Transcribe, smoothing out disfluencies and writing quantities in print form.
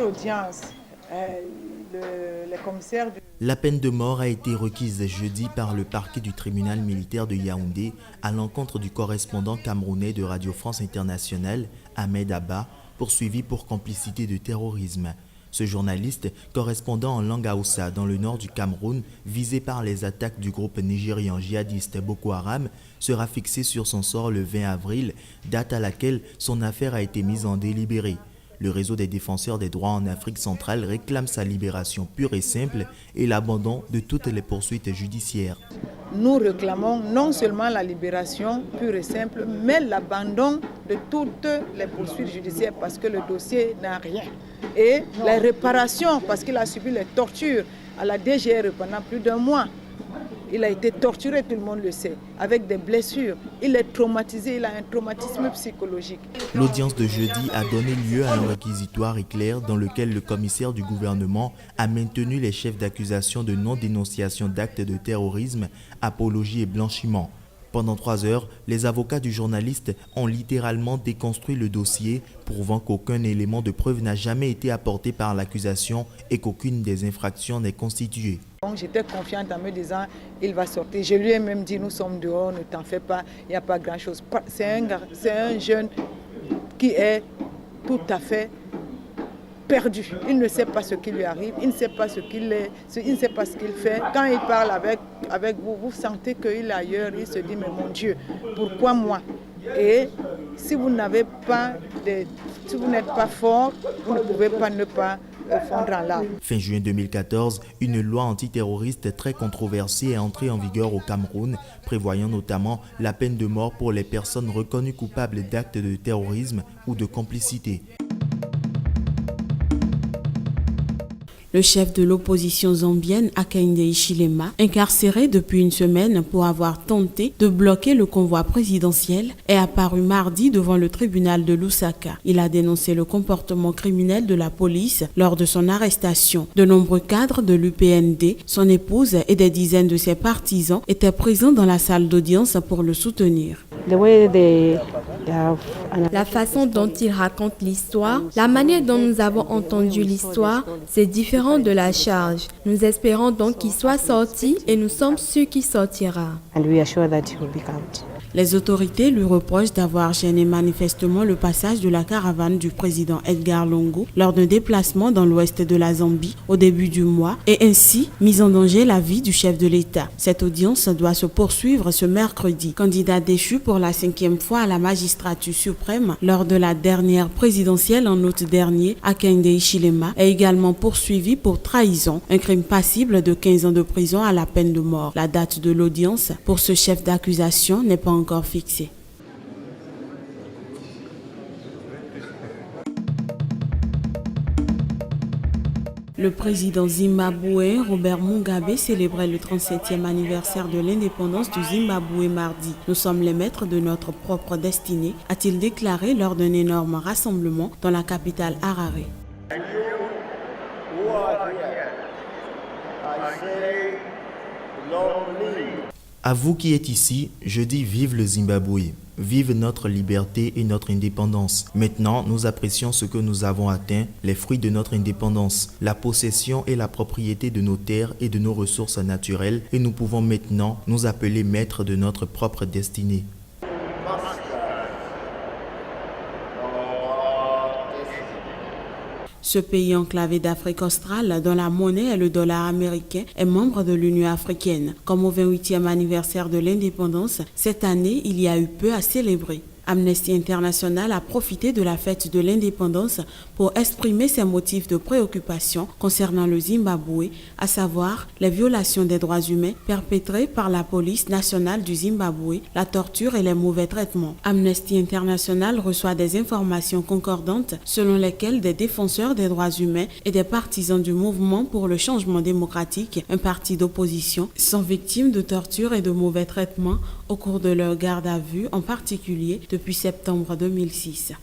l'audience, le commissaire du... La peine de mort a été requise jeudi par le parquet du tribunal militaire de Yaoundé à l'encontre du correspondant camerounais de Radio France Internationale, Ahmed Abba, poursuivi pour complicité de terrorisme. Ce journaliste, correspondant en langue Hausa dans le nord du Cameroun, visé par les attaques du groupe nigérian djihadiste Boko Haram, sera fixé sur son sort le 20 avril, date à laquelle son affaire a été mise en délibéré. Le réseau des défenseurs des droits en Afrique centrale réclame sa libération pure et simple et l'abandon de toutes les poursuites judiciaires. Nous réclamons non seulement la libération pure et simple, mais l'abandon de toutes les poursuites judiciaires parce que le dossier n'a rien. Et la réparation parce qu'il a subi les tortures à la DGR pendant plus d'1 mois. Il a été torturé, tout le monde le sait, avec des blessures. Il est traumatisé, il a un traumatisme psychologique. L'audience de jeudi a donné lieu à un réquisitoire éclair dans lequel le commissaire du gouvernement a maintenu les chefs d'accusation de non-dénonciation d'actes de terrorisme, apologie et blanchiment. Pendant 3 heures, les avocats du journaliste ont littéralement déconstruit le dossier, prouvant qu'aucun élément de preuve n'a jamais été apporté par l'accusation et qu'aucune des infractions n'est constituée. J'étais confiante en me disant, il va sortir. Je lui ai même dit, nous sommes dehors, ne t'en fais pas, il n'y a pas grand-chose. C'est un jeune qui est tout à fait perdu. Il ne sait pas ce qui lui arrive, il ne sait pas ce qu'il est, il ne sait pas ce qu'il fait. Quand il parle avec vous, vous sentez qu'il est ailleurs, il se dit, mais mon Dieu, pourquoi moi? Et si vous n'avez pas si vous n'êtes pas fort, vous ne pouvez pas ne pas fondre en larmes. Fin juin 2014, une loi antiterroriste très controversée est entrée en vigueur au Cameroun, prévoyant notamment la peine de mort pour les personnes reconnues coupables d'actes de terrorisme ou de complicité. Le chef de l'opposition zambienne, Hakainde Hichilema, incarcéré depuis une semaine pour avoir tenté de bloquer le convoi présidentiel, est apparu mardi devant le tribunal de Lusaka. Il a dénoncé le comportement criminel de la police lors de son arrestation. De nombreux cadres de l'UPND, son épouse et des dizaines de ses partisans étaient présents dans la salle d'audience pour le soutenir. La façon dont il raconte l'histoire, la manière dont nous avons entendu l'histoire, c'est différent de la charge. Nous espérons donc qu'il soit sorti et nous sommes sûrs qu'il sortira. Les autorités lui reprochent d'avoir gêné manifestement le passage de la caravane du président Edgar Lungu lors d'un déplacement dans l'ouest de la Zambie au début du mois et ainsi mis en danger la vie du chef de l'État. Cette audience doit se poursuivre ce mercredi. Candidat déchu pour la 5e fois à la magistrature suprême lors de la dernière présidentielle en août dernier, Hakainde Hichilema est également poursuivi pour trahison, un crime passible de 15 ans de prison à la peine de mort. La date de l'audience pour ce chef d'accusation n'est pas encore fixé. Le président zimbabwéen Robert Mugabe célébrait le 37e anniversaire de l'indépendance du Zimbabwe mardi. Nous sommes les maîtres de notre propre destinée, a-t-il déclaré lors d'un énorme rassemblement dans la capitale Harare. À vous qui êtes ici, je dis vive le Zimbabwe, vive notre liberté et notre indépendance. Maintenant, nous apprécions ce que nous avons atteint, les fruits de notre indépendance, la possession et la propriété de nos terres et de nos ressources naturelles, et nous pouvons maintenant nous appeler maîtres de notre propre destinée. Ce pays enclavé d'Afrique australe, dont la monnaie est le dollar américain, est membre de l'Union africaine. Comme au 28e anniversaire de l'indépendance, cette année, il y a eu peu à célébrer. Amnesty International a profité de la fête de l'indépendance pour exprimer ses motifs de préoccupation concernant le Zimbabwe, à savoir les violations des droits humains perpétrées par la police nationale du Zimbabwe, la torture et les mauvais traitements. Amnesty International reçoit des informations concordantes selon lesquelles des défenseurs des droits humains et des partisans du mouvement pour le changement démocratique, un parti d'opposition, sont victimes de torture et de mauvais traitements au cours de leur garde à vue, en particulier depuis septembre 2006.